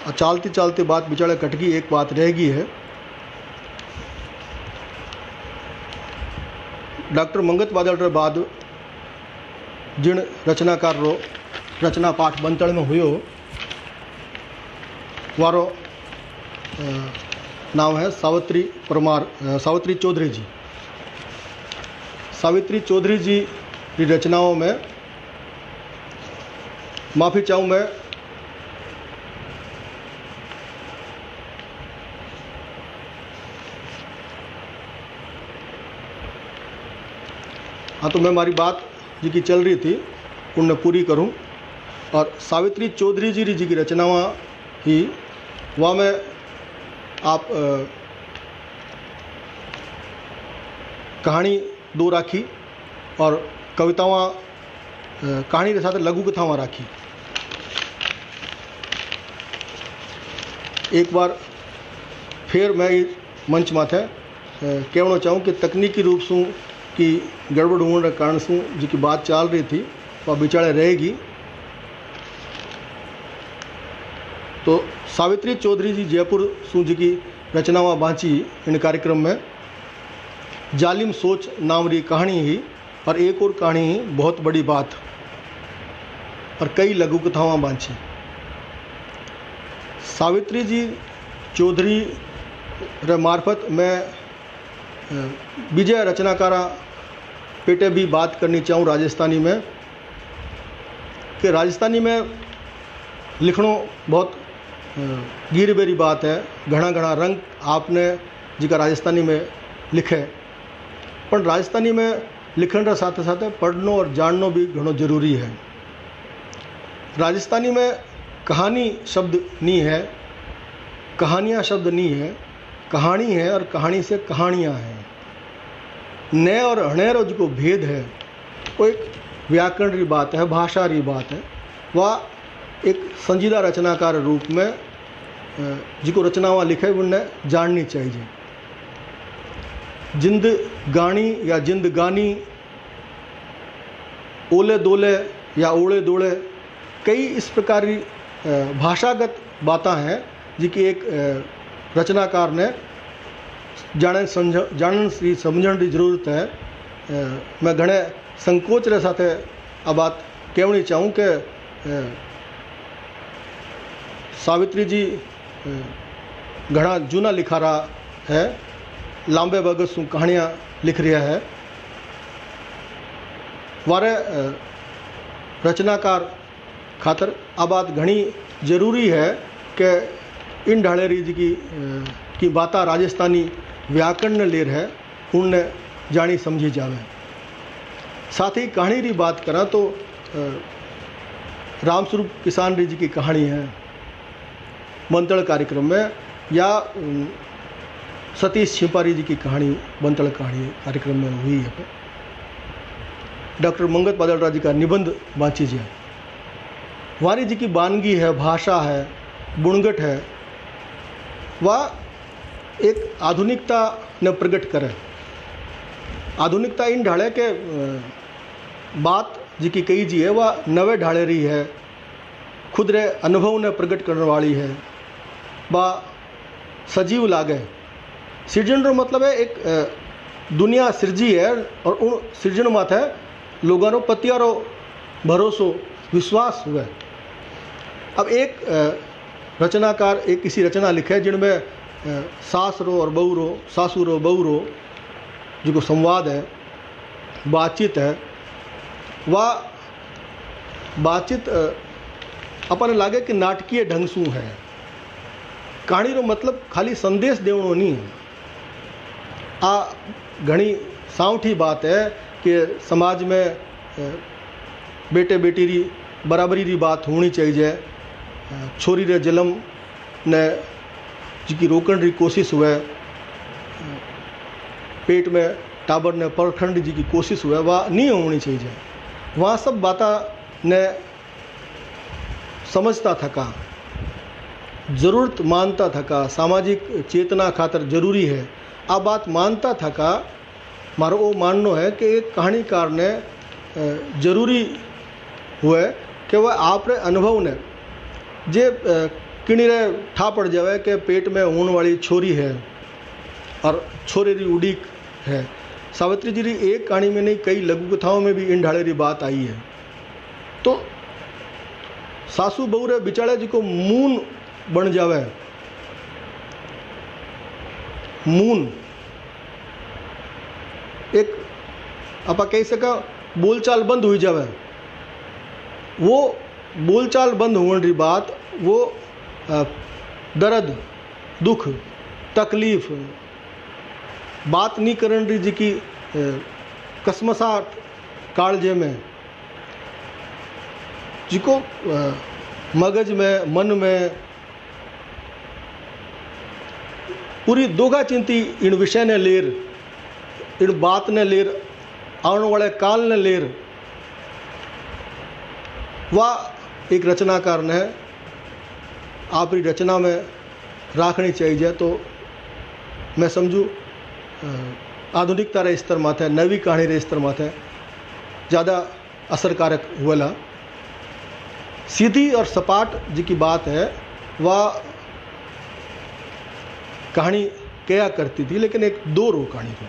चालती चालती बात बिचारे कट गई, एक बात रह गई है। डॉक्टर मंगत बादल रे बाद जिन रचनाकार रो रचना पाठ बंतड़ में हुयो वारो नाम है सावित्री परमार, सावित्री चौधरी जी। सावित्री चौधरी जी की रचनाओं में माफ़ी चाहूँ मैं, हाँ तो मैं हमारी बात जी की चल रही थी उनने पूरी करूं। और सावित्री चौधरी जी की रचनावां ही वहाँ में आप कहानी दो राखी और कवितावां कहानी के साथ लघु कथावां राखी। एक बार फिर मैं मंच माथे कहना चाहूँ कि तकनीकी रूप से की गड़बड़ होने के कारण से जी की बात चल रही थी वह बिचारे रहेगी। तो सावित्री चौधरी जी जयपुर सू जी की रचनावां बाँची इन कार्यक्रम में जालिम सोच नाम री कहानी ही और एक और कहानी ही बहुत बड़ी बात और कई लघु कथावां बाँची। सावित्री जी चौधरी रे मार्फत मैं विजय रचनाकारा पेटे भी बात करनी चाहूँ राजस्थानी में, कि राजस्थानी में लिखणो बहुत गिर बेरी बात है। घना घना रंग आपने जिका राजस्थानी में लिखे, पर राजस्थानी में लिखण के साथ साथ पढ़नो और जाननो भी घणो जरूरी है। राजस्थानी में कहानी शब्द नहीं है, कहानियाँ शब्द नहीं है, कहानी है और कहानी से कहानियाँ हैं। न और हणे रो जो भेद है वो एक व्याकरण री बात है, भाषा री बात है। वह एक संजीदा रचनाकार रूप में जिको रचनावां लिखे उन्हें जाननी चाहिए। जिंद गानी या जिंद गानी, ओले दोले या ओले दोले, कई इस प्रकार की भाषागत बातें हैं जिनकी एक रचनाकार ने जानन समझण की जरूरत है। मैं घणे संकोच रे साथे आ बात कहनी चाहूँ कि सावित्री जी घना जूना लिखारा है, लांबे वगत सु कहानियाँ लिख रहा है। वारे रचनाकार खातर आ बात घनी जरूरी है कि इन ढालेरी जी की बाता राजस्थानी व्याकरण ने लेर है उनने जानी समझी जावे। साथ ही कहानी री बात करा तो रामस्वरूप किसान जी की कहानी है बंतड़ कार्यक्रम में, या सतीश छिपारी जी की कहानी बंतड़ कहानी कार्यक्रम में हुई है। डॉक्टर मंगत बादलरा जी का निबंध बाँची जाए, वारी जी की बानगी है, भाषा है, बुणगट है, वह एक आधुनिकता ने प्रकट करे। आधुनिकता इन ढाले के बात जी की कही जी है वह नवे ढाले रही है, खुद रे अनुभव ने प्रकट करने वाली है, वह सजीव लागे। सृजन रो मतलब है एक दुनिया सृजी है और उन सृजन माथे लोगों रो पतियारो भरोसो विश्वास हुए। अब एक रचनाकार एक किसी रचना लिखे जिनमें सास रो और बहू रो, सासू रो बहू रो जो संवाद है, बातचीत है, वह बातचीत अपन लागे कि नाटकीय ढंग से है। कहानी रो मतलब खाली संदेश देवनो नहीं है। आ घनी साउठी बात है कि समाज में बेटे बेटी री बराबरी री बात होनी चाहिए। छोरी रे जन्म ने जिकी रोकण री कोशिश हुए, पेट में टाबर ने परखंड जी की कोशिश हुए, वह नहीं होनी चाहिए। वहाँ सब बाता ने समझता थका, जरूरत मानता थका, सामाजिक चेतना खातर जरूरी है आ बात मानता थका। मारो वो माननो है कि एक कहानीकार ने जरूरी हुए कि वह आप रे अनुभव ने जे किणी रे ठा पड़ जावे कि पेट में होने वाली छोरी है और छोरे री उड़ीक है। सावित्री जी री एक कहानी में नहीं, कई लघु कथाओं में भी इन ढाले री बात आई है। तो सासू बहू रे बिचारे जी को मून बन जावे, मून एक आप कह सका बोलचाल बंद हो जावे। वो बोलचाल बंद होने री बात, वो दर्द, दुख, तकलीफ, बात नहीं करने री जी की कसमसाहट कालजे में, जिको मगज में, मन में पूरी दोगा चिंती इन विषय ने लेर, इन बात ने लेर, आने वाले काल ने लेर, वह एक रचनाकार ने आपरी रचना में राखनी चाहिए। तो मैं समझूँ आधुनिकता रे स्तर माथे, नवी कहानी रे स्तर माथे ज़्यादा असरकारक हुएला। सीधी और सपाट जी की बात है, वह कहानी क्या करती थी, लेकिन एक दो रो कहानी थी।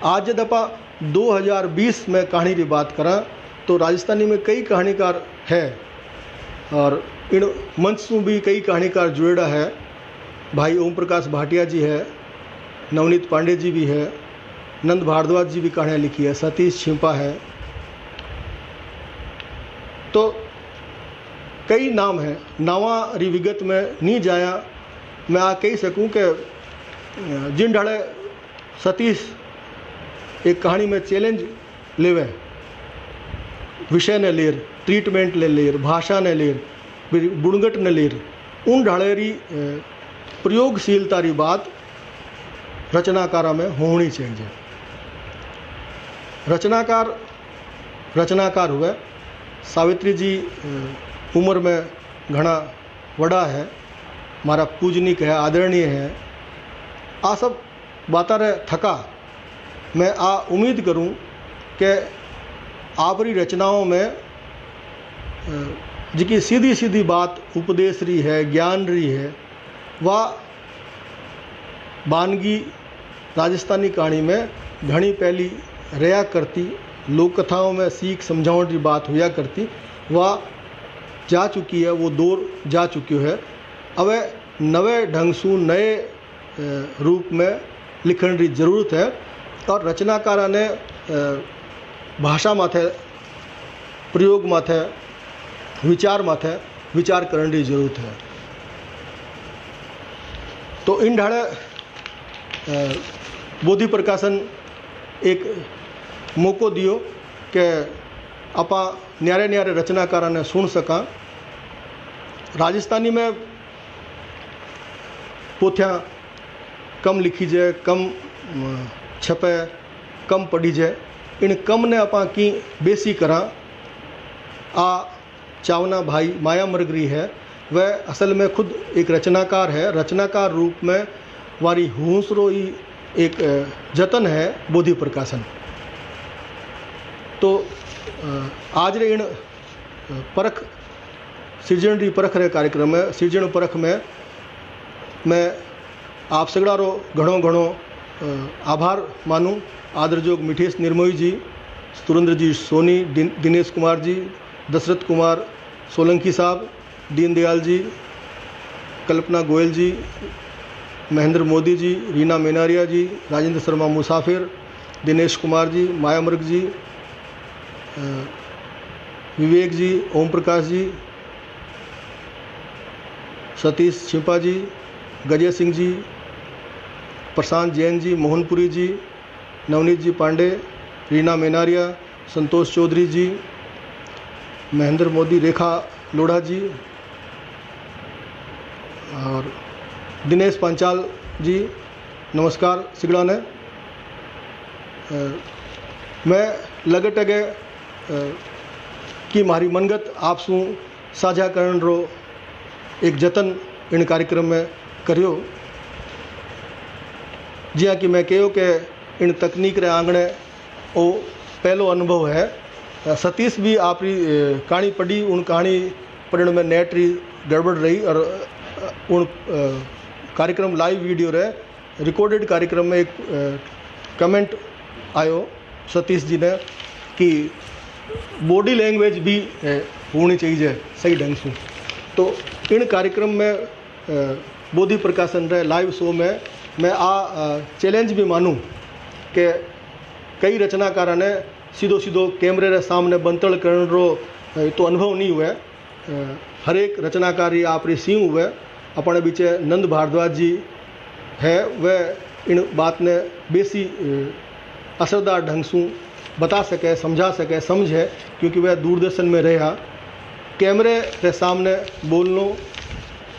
आज जब आप 2020 में कहानी की बात करा तो राजस्थानी में कई कहानीकार है और इन मंच में भी कई कहानीकार जुड़ेड़ा है। भाई ओम प्रकाश भाटिया जी है, नवनीत पांडे जी भी है, नंद भारद्वाज जी भी कहानियाँ लिखी है, सतीश छिंपा है। तो कई नाम हैं, नावा री विगत में नहीं जाया। मैं आ कही सकूं कि जिन ढाले सतीश एक कहानी में चैलेंज लेवे, विषय ने लेर, ट्रीटमेंट ले लेर, भाषा ने लेर, बुणगट ने लेर, उन ढाले री प्रयोगशीलता री बात रचनाकारा में होनी चाहिए। रचनाकार हुए। सावित्री जी उम्र में घना वड़ा है, मारा पूजनीक है, आदरणीय है। आ सब बाता रे थका मैं आ उम्मीद करूं कि आपरी रचनाओं में जिकी सीधी सीधी बात उपदेश रही है, ज्ञान रही है, वह वानगी राजस्थानी कहानी में घनी पहली रहा करती, लोक कथाओं में सीख समझाने की बात हुआ करती, वह जा चुकी है, वो दौर जा चुकी है। अब नवे ढंग से नए रूप में लिखने की जरूरत है और रचनाकारा ने भाषा माथे, प्रयोग माथे, विचार माथे विचार करने की जरूरत है। तो इन ढाड़े बोधि प्रकाशन एक मौको दियो कि आपा न्यारे न्यारे रचनाकारा ने सुन सका। राजस्थानी में पोथियाँ कम लिखी जाए, कम छपे, कम पढ़ी जाए। इन कम ने आपा की बेसी करा। आ चावना भाई माया मरगरी है, वह असल में खुद एक रचनाकार है। रचनाकार रूप में वारी हूंसरो ही एक जतन है बोधि प्रकाशन। तो आज रे इन परख सृजन री परख रे कार्यक्रम में, सृजन परख में मैं आप सगड़ारो घणो घणो आभार मानूं। आदरजोग मिठेश निर्मोही जी, सुरेंद्र जी सोनी, दिनेश कुमार जी, दशरथ कुमार सोलंकी साहब, दीनदयाल जी, कल्पना गोयल जी, महेंद्र मोदी जी, रीना मेनारिया जी, राजेंद्र शर्मा मुसाफिर, दिनेश कुमार जी, माया मृग जी, विवेक जी, ओम प्रकाश जी, सतीश छिंपा जी, गजय सिंह जी, प्रशांत जैन जी, मोहनपुरी जी, नवनीत जी पांडे, रीना मेनारिया, संतोष चौधरी जी, महेंद्र मोदी, रेखा लोढ़ा जी और दिनेश पांचाल जी, नमस्कार सिगड़ा ने। मैं लगे टगे कि मारी मनगत आपसू साझा करण रो एक जतन इन कार्यक्रम में करियो। जिया कि मैं कहो कि इन तकनीक रे आंगणे वो पहलो अनुभव है। सतीश भी आपरी कहानी पढ़ी, उन कहानी पढ़ने में नेट री गड़बड़ रही और उन कार्यक्रम लाइव वीडियो रे रिकॉर्डेड कार्यक्रम में एक कमेंट आयो सतीश जी ने कि बॉडी लैंग्वेज भी होनी चाहिए सही ढंग से। तो इन कार्यक्रम में बोधि प्रकाशन रे लाइव शो में मैं चैलेंज भी मानूं कि कई रचनाकारा ने सीधो सीधो कैमरे रे सामने बंतड़ करण रो तो अनुभव नहीं हुए। हर एक रचनाकारी आप सी हुए अपने बीचे नंद भारद्वाज जी है, वह इन बात ने बेसी असरदार ढंग से बता सके, समझा सके, समझे, क्योंकि वह दूरदर्शन में रहा। कैमरे के सामने बोलनो,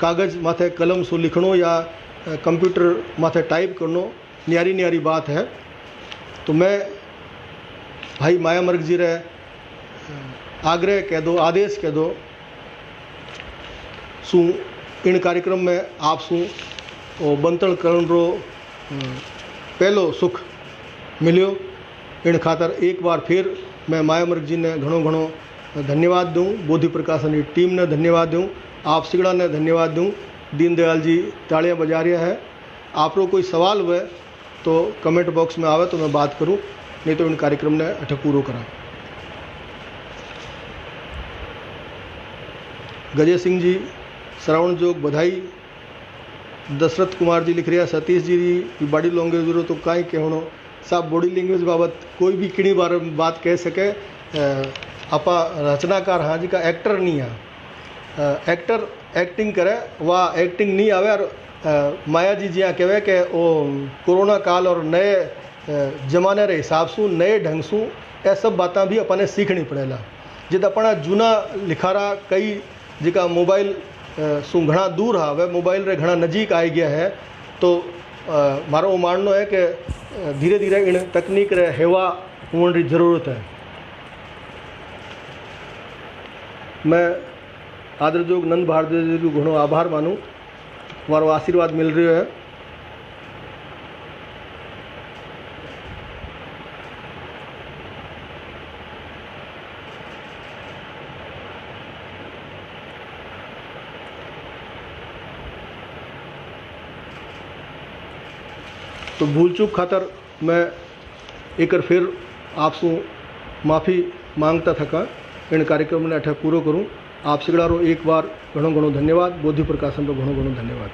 कागज़ माथे कलम से लिखनो या कंप्यूटर माथे टाइप करनो न्यारी न्यारी बात है। तो मैं भाई माया मर्ग जी रे आग्रह कह दो, आदेश कह दो सु इन कार्यक्रम में आप सु बंतड़ करण रो पहलो सुख मिलियो। इन खातर एक बार फिर मैं माया मर्ग जी ने घणो घणो धन्यवाद दूँ, बोधि प्रकाशन की टीम ने धन्यवाद दूँ, आप सिगड़ा ने धन्यवाद दूँ। दीनदयाल जी तालियां बजा रहा है। आपको कोई सवाल हुए तो कमेंट बॉक्स में आवे तो मैं बात करूं, नहीं तो इन कार्यक्रम ने अठ पूरो करा। गजय सिंह जी श्रावण जोग बधाई। दशरथ कुमार जी लिख रहा सतीश जी बॉडी लैंग्वेज तो कहीं कहणो साहब, बॉडी लैंग्वेज बाबत कोई भी किणी बार बात कह सके। आपा रचनाकार हाँ जी का एक्टर नहीं है, एक्टर एक्टिंग करे वह एक्टिंग नहीं आवे। और माया जी जिया कहे कि वो कोरोना काल और नए जमाने रे हिसाब से नए ढंग से यह सब बातें भी अपने सीखनी पड़ेला। जिद अपना जूना लिखारा कई जिका मोबाइल सु घना दूर हा वह मोबाइल रे घना नजीक आई गया है। तो मारो मानना है कि धीरे धीरे इन तकनीक रे हेवा होने की जरूरत है। मैं आदरजोग नंद भारद्वाज जी को घणो आभार मानूं, मारो आशीर्वाद मिल रहा है। तो भूल चूक खातर मैं एक फिर आपसे माफ़ी मांगता थका इन कार्यक्रम ने अठे पूरो करूँ। आप सिगड़ा रो एक बार घणो घणो धन्यवाद। बोधि प्रकाशन रो घणो घणो धन्यवाद।